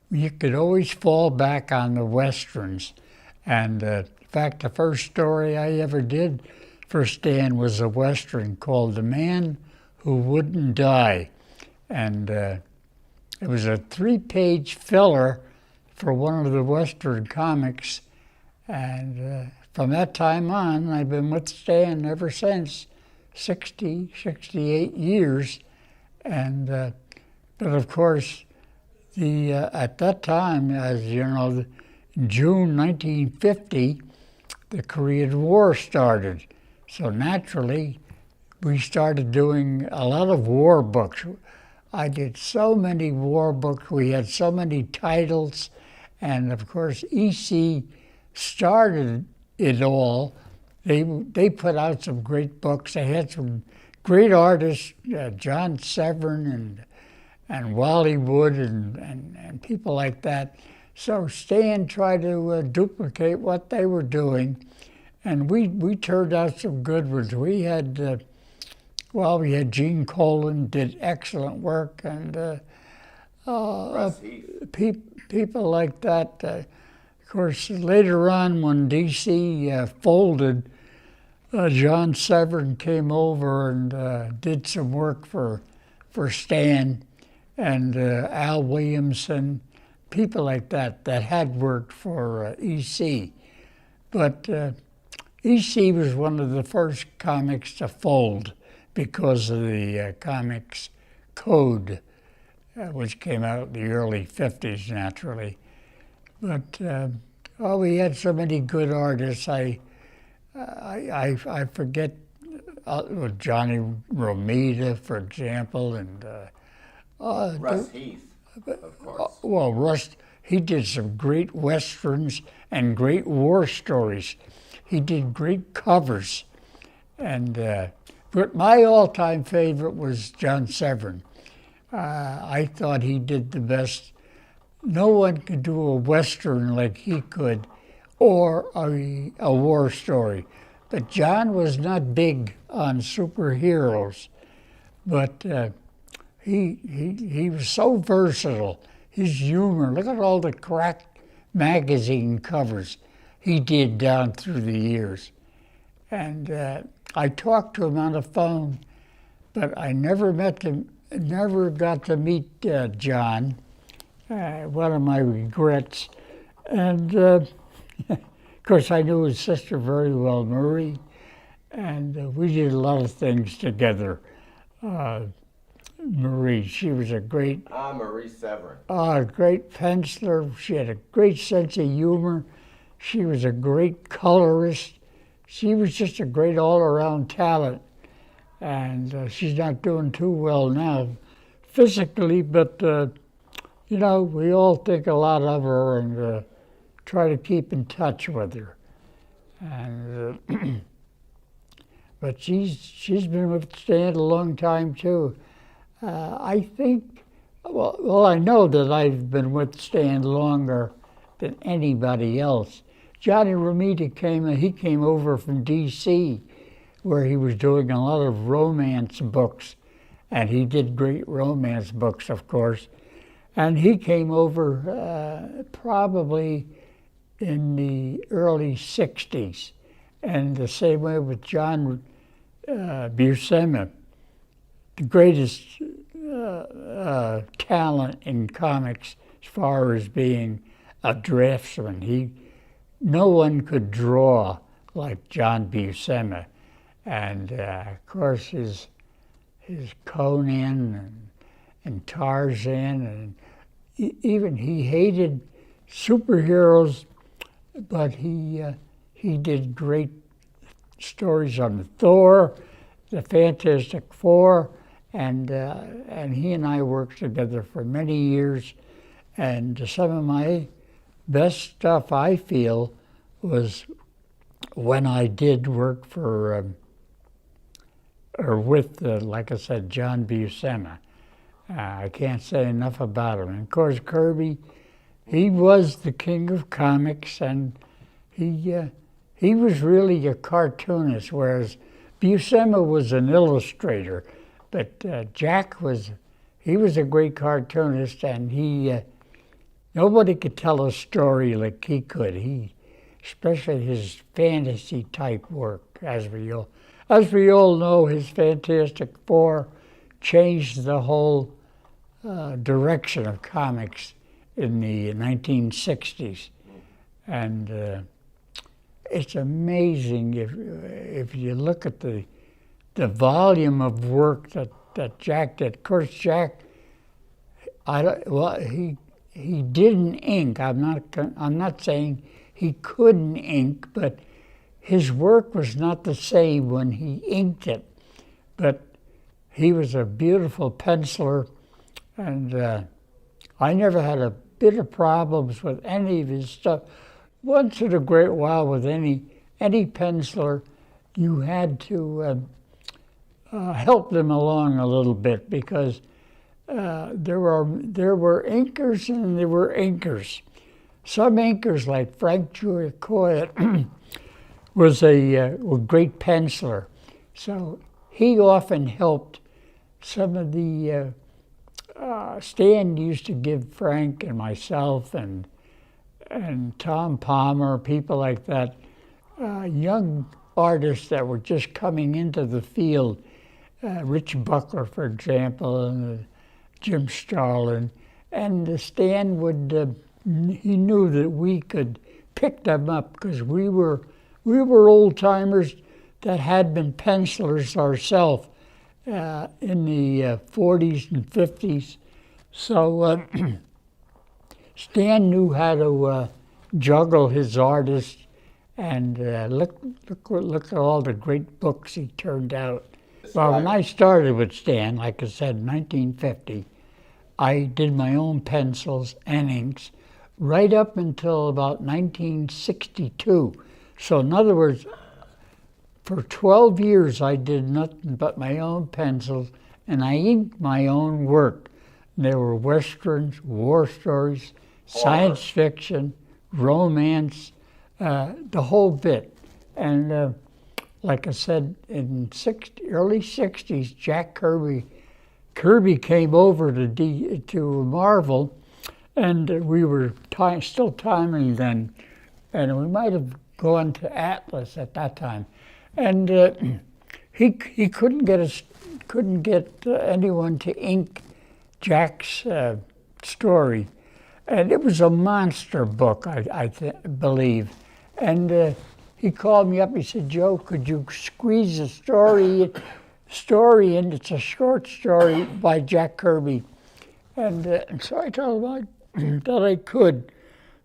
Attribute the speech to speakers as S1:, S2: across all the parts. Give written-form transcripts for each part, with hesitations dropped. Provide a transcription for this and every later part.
S1: you could always fall back on the Westerns. And in fact, the first story I ever did for Stan was a Western called The Man Who Wouldn't Die. And it was a 3-page filler for one of the Western comics. And from that time on, I've been with Stan ever since, 68 years. And, but of course, at that time, as you know, in June 1950, the Korean War started. So naturally, we started doing a lot of war books. I did so many war books. We had so many titles. And of course, EC started it all. They put out some great books. They had some great artists, John Severin and Wally Wood and people like that. So Stan tried to duplicate what they were doing, and we turned out some good ones. We had, we had Gene Colan did excellent work, and people like that. Of course, later on when DC folded, John Severin came over and did some work for Stan, and Al Williamson, people like that had worked for EC. But EC was one of the first comics to fold because of the Comics Code, which came out in the early 50s, naturally. But we had so many good artists. I forget Johnny Romita, for example, and
S2: Russ Heath, of course.
S1: Well, Russ, he did some great westerns and great war stories. He did great covers, and but my all-time favorite was John Severin. I thought he did the best. No one could do a western like he could, or a war story. But John was not big on superheroes, but he was so versatile. His humor, look at all the crack magazine covers he did down through the years. And I talked to him on the phone, but I never got to meet John, one of my regrets. And of course, I knew his sister very well, Marie, and we did a lot of things together. Marie, she was a great...
S2: Marie Severin.
S1: Great penciler. She had a great sense of humor. She was a great colorist. She was just a great all-around talent. And she's not doing too well now physically, but, you know, we all think a lot of her and try to keep in touch with her. And but she's been with Stan a long time, too. I think, well, I know that I've been with Stan longer than anybody else. Johnny Romita came over from D.C., where he was doing a lot of romance books, and he did great romance books, of course. And he came over probably in the early 60s, and the same way with John Buscema, the greatest talent in comics as far as being a draftsman. No one could draw like John Buscema. And of course his Conan and Tarzan, and even he hated superheroes, but he did great stories on Thor, the Fantastic Four, and he and I worked together for many years. And some of my best stuff, I feel, was when I did work for, or with, like I said, John Buscema. I can't say enough about him. And of course, Kirby, he was the king of comics, and he was really a cartoonist, whereas Buscema was an illustrator. But Jack he was a great cartoonist, and nobody could tell a story like he could. Especially his fantasy type work, as we all know, his Fantastic Four changed the whole direction of comics in the 1960s, and it's amazing if you look at the volume of work that Jack did. Of course, Jack, he didn't ink. I'm not saying he couldn't ink, but his work was not the same when he inked it. But he was a beautiful penciler, and I never had a bit of problems with any of his stuff. Once in a great while, with any penciler, you had to help them along a little bit, because there were inkers and there were inkers. Some inkers, like Frank Giacoya, was a great penciler, so he often helped some of the. Stan used to give Frank and myself and Tom Palmer, people like that, young artists that were just coming into the field. Rich Buckler, for example, and Jim Starlin, and Stan would. He knew that we could pick them up because we were old timers that had been pencilers ourselves in the 40s and 50s. So Stan knew how to juggle his artists, and look at all the great books he turned out. Well, when I started with Stan, like I said, in 1950, I did my own pencils and inks right up until about 1962. So in other words, for 12 years I did nothing but my own pencils, and I inked my own work. There were westerns, war stories, science fiction, romance, the whole bit. And like I said, in early 60s, Jack Kirby came over to Marvel, and we were still timing then, and we might have gone to Atlas at that time. And he couldn't get anyone to ink Jack's story, and it was a monster book, I believe. And he called me up. He said, "Joe, could you squeeze a story in? It's a short story by Jack Kirby." And so I told him that I could.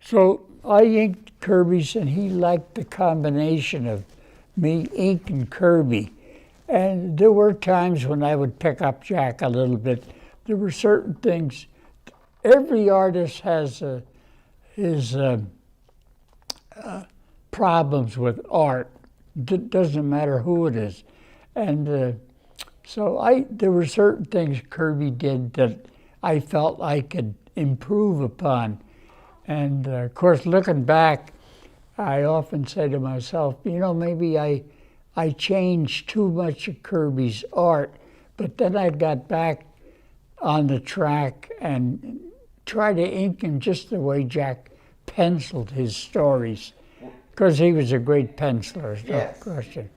S1: So I inked Kirby's, and he liked the combination of me inking Kirby. And there were times when I would pick up Jack a little bit. There were certain things. Every artist has his problems with art. Doesn't matter who it is. And so there were certain things Kirby did that I felt I could improve upon. And of course, looking back, I often say to myself, maybe I changed too much of Kirby's art, but then I got back on the track and tried to ink him just the way Jack penciled his stories, because he was a great penciler, no question.